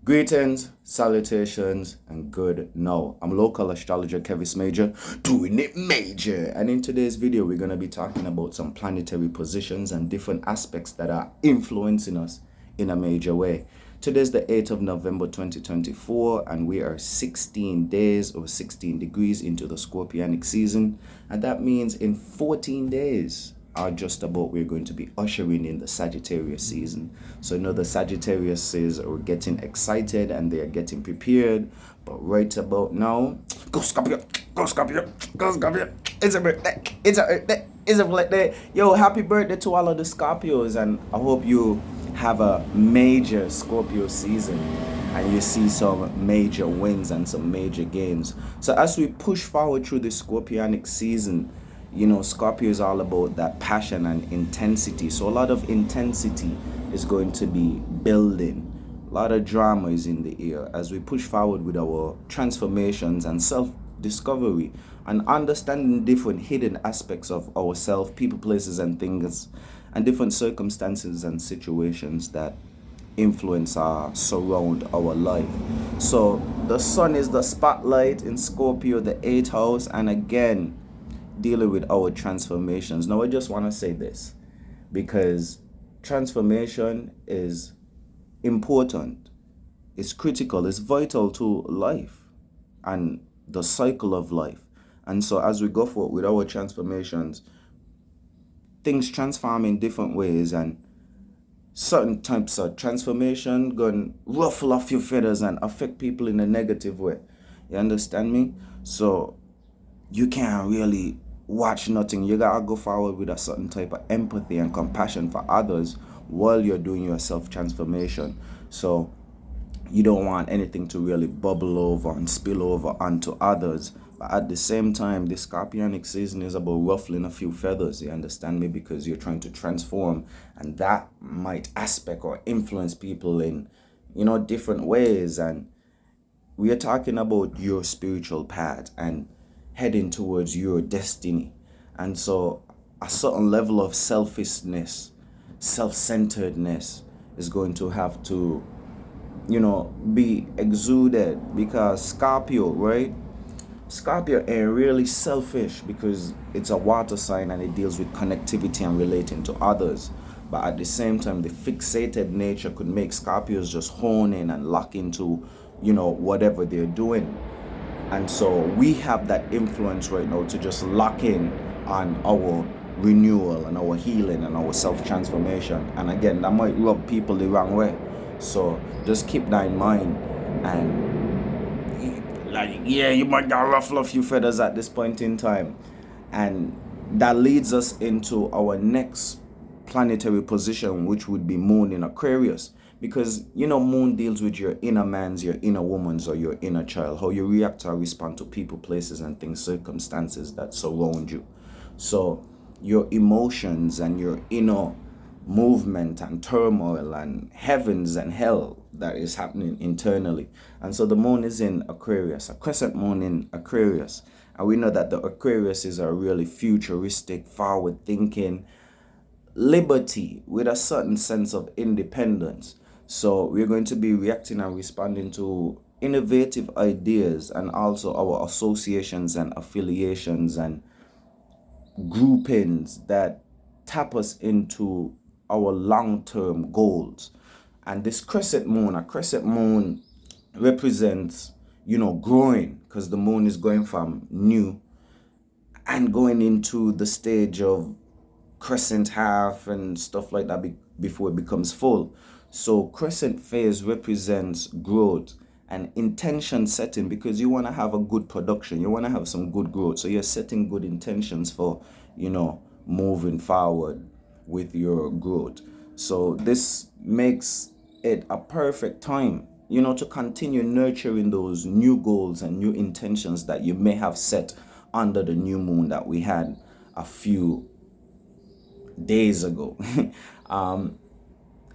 Greetings, salutations, and good now. I'm local astrologer Kevis Major, doing it major. And in today's video, we're going to be talking about some planetary positions and different aspects that are influencing us in a major way. Today's the 8th of November 2024, and we are 16 days or 16 degrees into the Scorpionic season. And that means in 14 days, are just about we're going to be ushering in the Sagittarius season. So the Sagittarius are getting excited and they are getting prepared. But right about now, go Scorpio, go Scorpio, go Scorpio. It's a birthday, it's a birthday, it's a birthday. Yo, happy birthday to all of the Scorpios, and I hope you have a major Scorpio season and you see some major wins and some major gains. So as we push forward through the Scorpionic season, Scorpio is all about that passion and intensity. So a lot of intensity is going to be building. A lot of drama is in the air as we push forward with our transformations and self-discovery and understanding different hidden aspects of ourselves, people, places, and things, and different circumstances and situations that influence surround our life. So the sun is the spotlight in Scorpio, the 8th house, and again, dealing with our transformations. Now, I just want to say this because transformation is important, it's critical, it's vital to life and the cycle of life. And so, as we go forward with our transformations, things transform in different ways, and certain types of transformation gonna ruffle a few feathers and affect people in a negative way. You understand me? So, you can't really watch nothing. You gotta go forward with a certain type of empathy and compassion for others while you're doing your self-transformation. So you don't want anything to really bubble over and spill over onto others. But at the same time, the Scorpionic season is about ruffling a few feathers. You understand me? Because you're trying to transform, and that might aspect or influence people in different ways. And we are talking about your spiritual path and heading towards your destiny. And so a certain level of selfishness, self-centeredness is going to have to, be exuded, because Scorpio, right? Scorpio ain't really selfish because it's a water sign and it deals with connectivity and relating to others. But at the same time, the fixated nature could make Scorpios just hone in and lock into, whatever they're doing. And so we have that influence right now to just lock in on our renewal and our healing and our self-transformation. And again, that might rub people the wrong way. So just keep that in mind. And you might get ruffle a few feathers at this point in time. And that leads us into our next planetary position, which would be Moon in Aquarius. Because, Moon deals with your inner man's, your inner woman's, or your inner child, how you react or respond to people, places, and things, circumstances that surround you. So your emotions and your inner movement and turmoil and heavens and hell that is happening internally. And so the moon is in Aquarius, a crescent moon in Aquarius. And we know that the Aquarius is a really futuristic, forward thinking, liberty with a certain sense of independence. So we're going to be reacting and responding to innovative ideas and also our associations and affiliations and groupings that tap us into our long-term goals. And this a crescent moon represents, growing, because the moon is going from new and going into the stage of crescent half and stuff like that before it becomes full. So crescent phase represents growth and intention setting, because you want to have a good production, you want to have some good growth, so you're setting good intentions for moving forward with your growth. So this makes it a perfect time to continue nurturing those new goals and new intentions that you may have set under the new moon that we had a few days ago.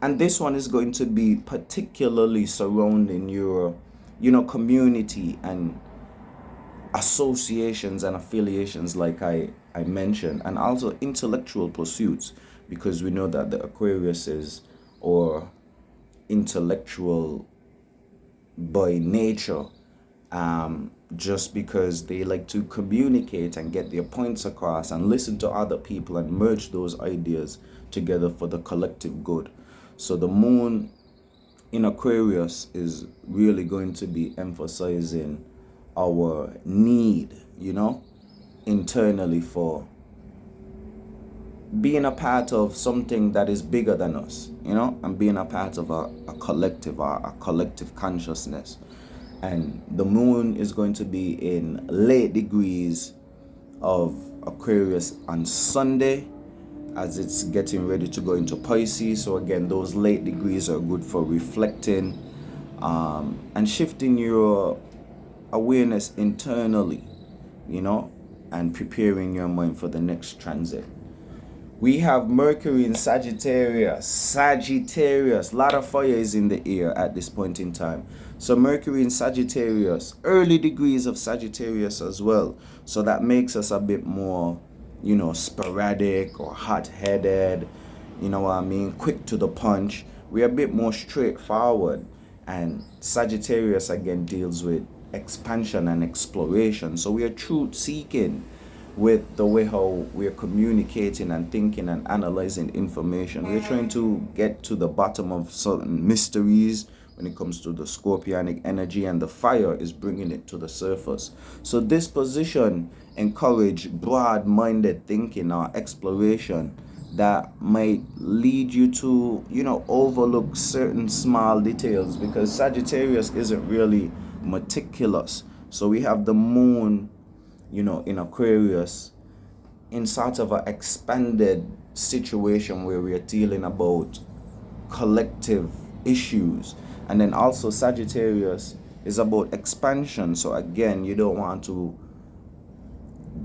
And this one is going to be particularly surrounding your community and associations and affiliations, like I mentioned, and also intellectual pursuits, because we know that the Aquarius is or intellectual by nature, just because they like to communicate and get their points across and listen to other people and merge those ideas together for the collective good. So the moon in Aquarius is really going to be emphasizing our need, internally for being a part of something that is bigger than us, and being a part of a collective, a collective consciousness. And the moon is going to be in late degrees of Aquarius on Sunday, as it's getting ready to go into Pisces. So again, those late degrees are good for reflecting, and shifting your awareness internally, and preparing your mind for the next transit. We have Mercury in Sagittarius. A lot of fire is in the air at this point in time. So Mercury in Sagittarius, early degrees of Sagittarius as well. So that makes us a bit more, sporadic or hot-headed, quick to the punch. We're a bit more straightforward. And Sagittarius again deals with expansion and exploration. So we are truth-seeking with the way how we're communicating and thinking and analyzing information. We're trying to get to the bottom of certain mysteries when it comes to the scorpionic energy, and the fire is bringing it to the surface. So this position encourage broad-minded thinking or exploration that might lead you to, overlook certain small details, because Sagittarius isn't really meticulous. So we have the moon, in Aquarius, in sort of an expanded situation where we are dealing about collective issues. And then also Sagittarius is about expansion. So again, you don't want to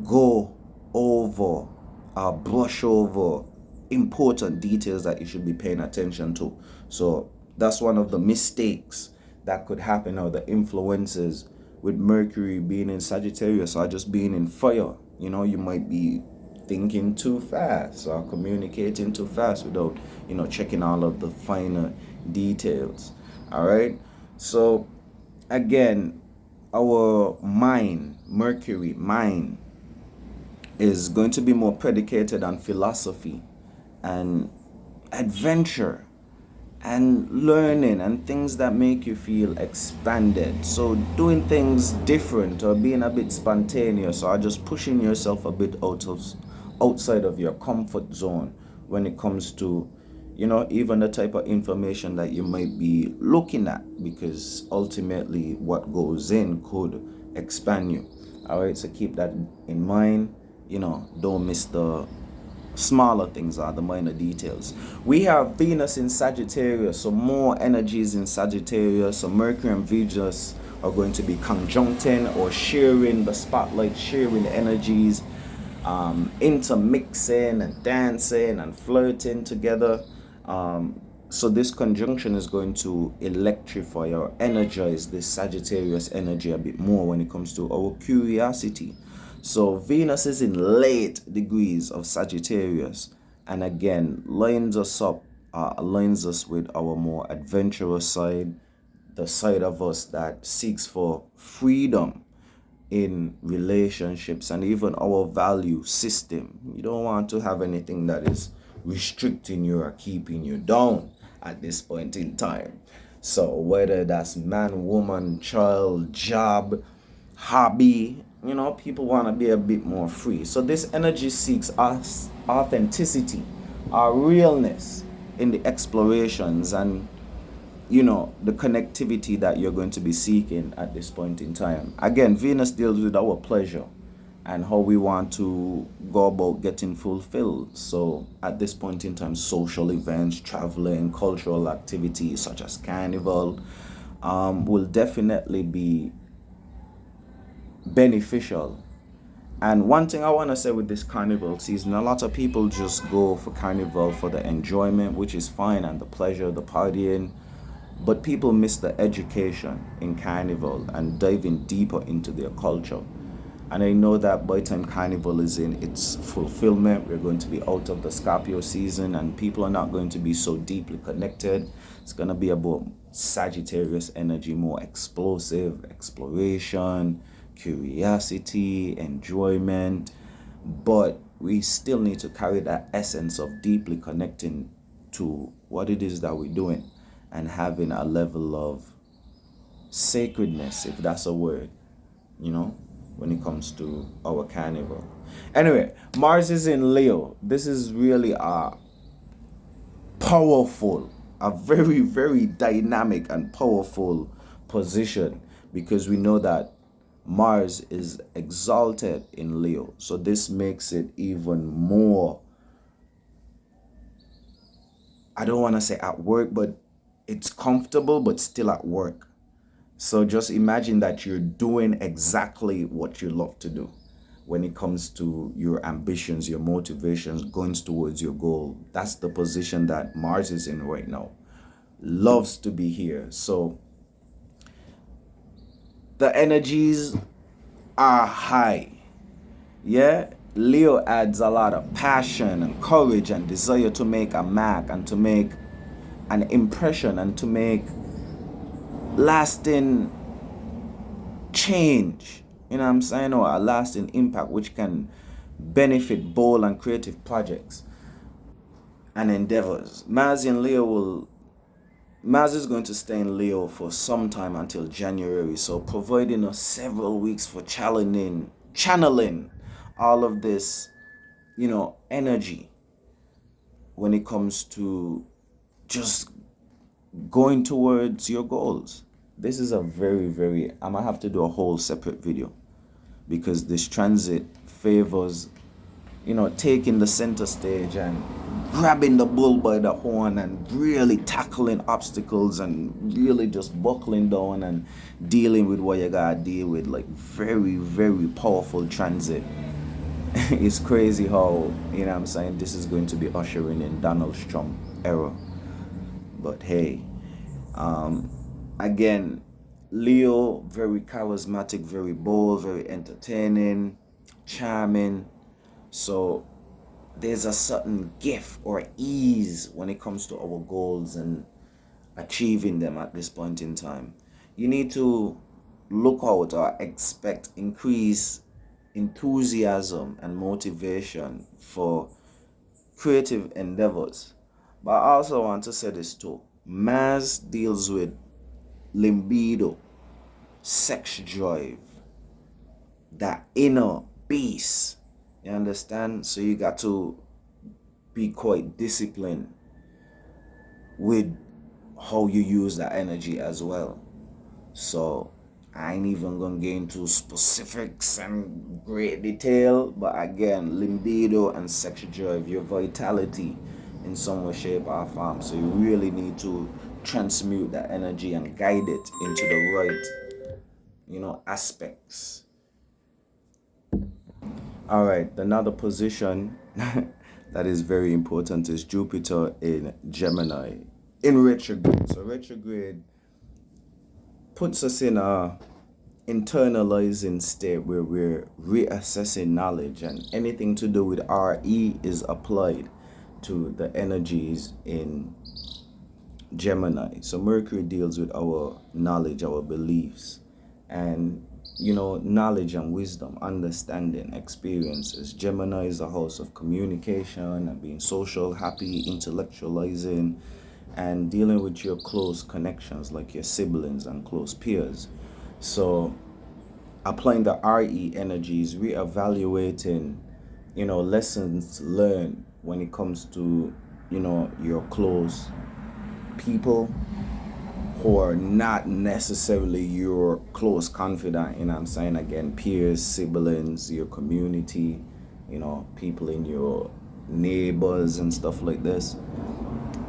go over or brush over important details that you should be paying attention to. So that's one of the mistakes that could happen, or the influences with Mercury being in Sagittarius or just being in fire. You might be thinking too fast or communicating too fast without, checking all of the finer details. All right. So again, our mind, Mercury mind, is going to be more predicated on philosophy and adventure and learning and things that make you feel expanded. So doing things different or being a bit spontaneous or just pushing yourself a bit outside of your comfort zone when it comes to, even the type of information that you might be looking at, because ultimately what goes in could expand you. All right, so keep that in mind. Don't miss the smaller things are the minor details. We have Venus in Sagittarius, so more energies in Sagittarius. So Mercury and Venus are going to be conjuncting or sharing the spotlight, sharing energies, intermixing and dancing and flirting together. So this conjunction is going to electrify or energize this Sagittarius energy a bit more when it comes to our curiosity. So Venus is in late degrees of Sagittarius, and again lines us up, aligns us with our more adventurous side, the side of us that seeks for freedom in relationships and even our value system. You don't want to have anything that is restricting you or keeping you down at this point in time. So whether that's man, woman, child, job, hobby, people want to be a bit more free. So this energy seeks us authenticity, our realness in the explorations and, the connectivity that you're going to be seeking at this point in time. Again, Venus deals with our pleasure and how we want to go about getting fulfilled. So at this point in time, social events, traveling, cultural activities such as carnival will definitely be beneficial. And one thing I want to say with this carnival season, a lot of people just go for carnival for the enjoyment, which is fine, and the pleasure, the partying, but people miss the education in carnival and diving deeper into their culture. And I know that by the time Carnival is in its fulfillment, we're going to be out of the Scorpio season and people are not going to be so deeply connected. It's going to be about Sagittarius energy, more explosive, exploration, curiosity, enjoyment. But we still need to carry that essence of deeply connecting to what it is that we're doing and having a level of sacredness, if that's a word, you know, when it comes to our carnival. Anyway, Mars is in Leo. This is really a powerful, a very, very dynamic and powerful position because we know that Mars is exalted in Leo. So this makes it even more, I don't want to say at work, but it's comfortable, but still at work. So just imagine that you're doing exactly what you love to do when it comes to your ambitions, your motivations, going towards your goal. That's the position that Mars is in right now. Loves to be here. So the energies are high. Yeah, Leo adds a lot of passion and courage and desire to make a mark and to make an impression and to make lasting change, you know what I'm saying, or a lasting impact which can benefit bold and creative projects and endeavors. Mars is going to stay in Leo for some time until January, so providing us several weeks for channeling all of this, you know, energy when it comes to just going towards your goals. This is a very, very, I'm gonna have to do a whole separate video because this transit favors, you know, taking the center stage and grabbing the bull by the horn and really tackling obstacles and really just buckling down and dealing with what you gotta deal with. Like very, very powerful transit. It's crazy how, you know what I'm saying, this is going to be ushering in Donald Trump era. But hey, again, Leo, very charismatic, very bold, very entertaining, charming. So there's a certain gift or ease when it comes to our goals and achieving them at this point in time. You need to look out or expect increased enthusiasm and motivation for creative endeavors. But I also want to say this too. Mars deals with libido, sex drive, that inner beast. You understand? So you got to be quite disciplined with how you use that energy as well. So I ain't even gonna get into specifics and great detail, but again, libido and sexual drive, your vitality in some way, shape, or form. So you really need to transmute that energy and guide it into the right, you know, aspects. All right, another position that is very important is Jupiter in Gemini in retrograde. So retrograde puts us in a internalizing state where we're reassessing knowledge, and anything to do with RE is applied to the energies in Gemini. So Mercury deals with our knowledge, our beliefs, and you know, knowledge and wisdom, understanding, experiences. Gemini is the house of communication and being social, happy, intellectualizing, and dealing with your close connections like your siblings and close peers. So applying the RE energies, reevaluating, you know, lessons learned when it comes to, you know, your close people who are not necessarily your close confidant, you know what I'm saying? Again, peers, siblings, your community, you know, people in your neighbors and stuff like this,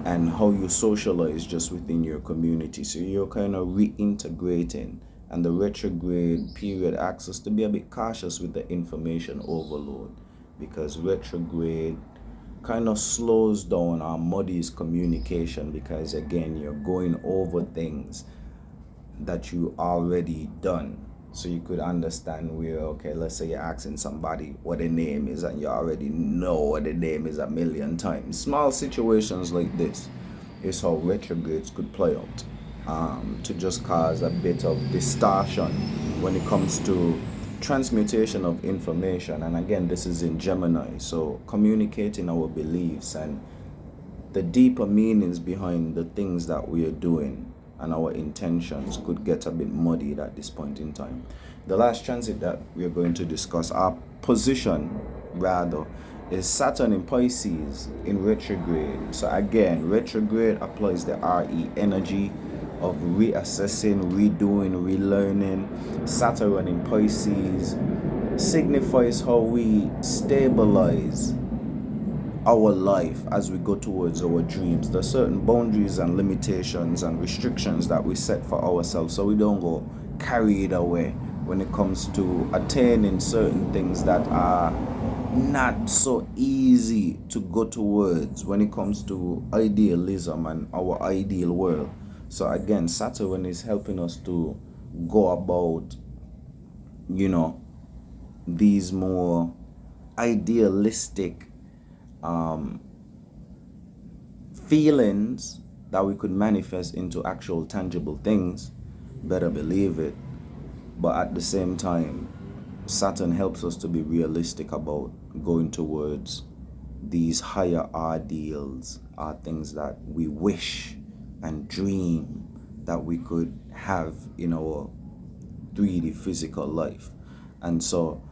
and how you socialize just within your community. So you're kind of reintegrating, and the retrograde period asks us to be a bit cautious with the information overload, because retrograde kind of slows down or muddies communication, because again, you're going over things that you already done. So you could understand where, okay, let's say you're asking somebody what their name is and you already know what their name is a million times. Small situations like this is how retrogrades could play out, to just cause a bit of distortion when it comes to transmutation of information. And again, this is in Gemini, so communicating our beliefs and the deeper meanings behind the things that we are doing and our intentions could get a bit muddied at this point in time. The last transit that we are going to discuss, our position rather, is Saturn in Pisces in retrograde. So again, retrograde applies the RE energy of reassessing, redoing, relearning. Saturn in Pisces signifies how we stabilize our life as we go towards our dreams. There's certain boundaries and limitations and restrictions that we set for ourselves so we don't go carried away when it comes to attaining certain things that are not so easy to go towards when it comes to idealism and our ideal world. So again, Saturn is helping us to go about, these more idealistic feelings that we could manifest into actual tangible things. Better believe it. But at the same time, Saturn helps us to be realistic about going towards these higher ideals, are things that we wish and dream that we could have in our 3D physical life. And so,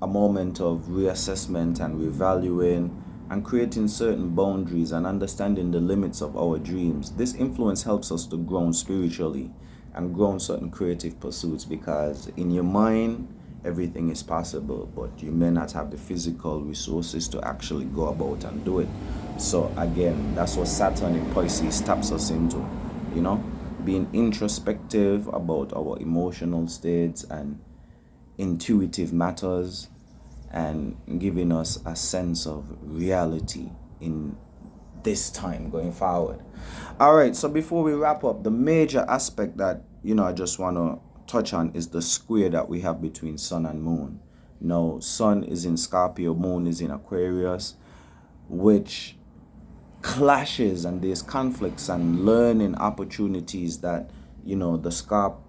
a moment of reassessment and revaluing and creating certain boundaries and understanding the limits of our dreams. This influence helps us to grow spiritually and grow in certain creative pursuits, because in your mind everything is possible, but you may not have the physical resources to actually go about and do it. So again, that's what Saturn in Pisces taps us into, being introspective about our emotional states and intuitive matters, and giving us a sense of reality in this time going forward. All right, so before we wrap up, the major aspect that I just want to touch on is the square that we have between Sun and Moon. Now, Sun is in Scorpio, Moon is in Aquarius, which clashes, and there's conflicts and learning opportunities that the Scorpio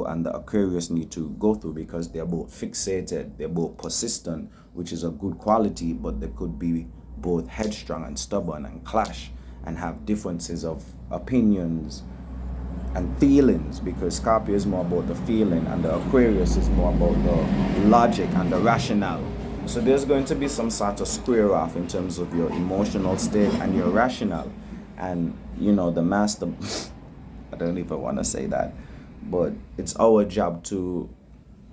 and the Aquarius need to go through, because they're both fixated, they're both persistent, which is a good quality, but they could be both headstrong and stubborn and clash and have differences of opinions and feelings, because Scorpio is more about the feeling and the Aquarius is more about the logic and the rationale. So there's going to be some sort of square off in terms of your emotional state and your rationale. And the master I don't even want to say that, but it's our job to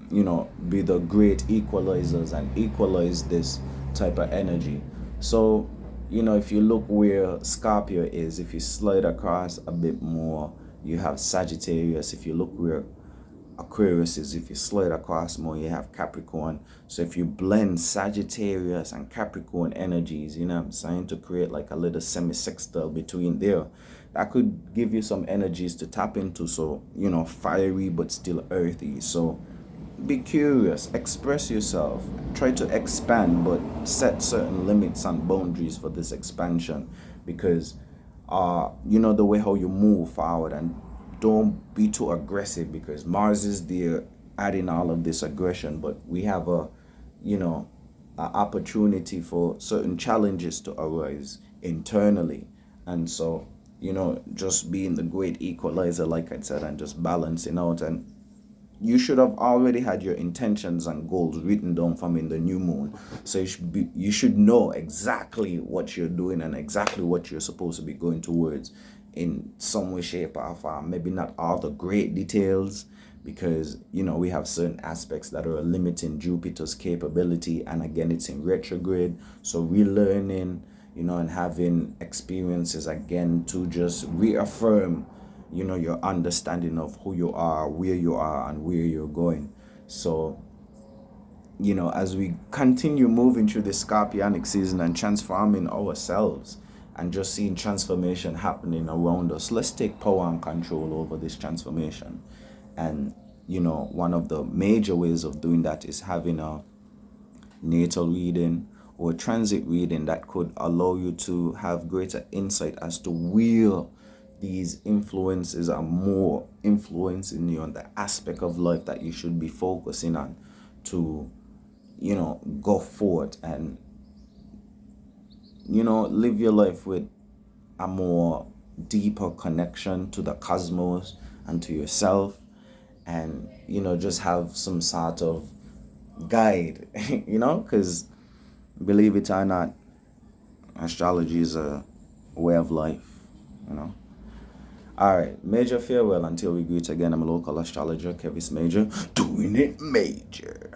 be the great equalizers and equalize this type of energy. So if you look where Scorpio is, if you slide across a bit more, you have Sagittarius. If you look where Aquarius is, if you slide across more, you have Capricorn. So if you blend Sagittarius and Capricorn energies, I'm saying, to create like a little semi-sextile between there, that could give you some energies to tap into. So fiery but still earthy. So be curious, express yourself, try to expand, but set certain limits and boundaries for this expansion, because the way how you move forward, and don't be too aggressive, because Mars is there adding all of this aggression, but we have a opportunity for certain challenges to arise internally. And so just being the great equalizer, like I said, and just balancing out. And you should have already had your intentions and goals written down from in the new moon. So you should know exactly what you're doing and exactly what you're supposed to be going towards in some way, shape, or form. Maybe not all the great details, because we have certain aspects that are limiting Jupiter's capability, and again, it's in retrograde. So relearning, and having experiences again to just reaffirm your understanding of who you are, where you are, and where you're going. So as we continue moving through the Scorpionic season and transforming ourselves and just seeing transformation happening around us, let's take power and control over this transformation And one of the major ways of doing that is having a natal reading or transit reading that could allow you to have greater insight as to where these influences are more influencing you on the aspect of life that you should be focusing on to go forward and live your life with a more deeper connection to the cosmos and to yourself, and just have some sort of guide. Because believe it or not, astrology is a way of life. All right, major farewell until we greet again. I'm a local astrologer, Kevis Major, doing it major.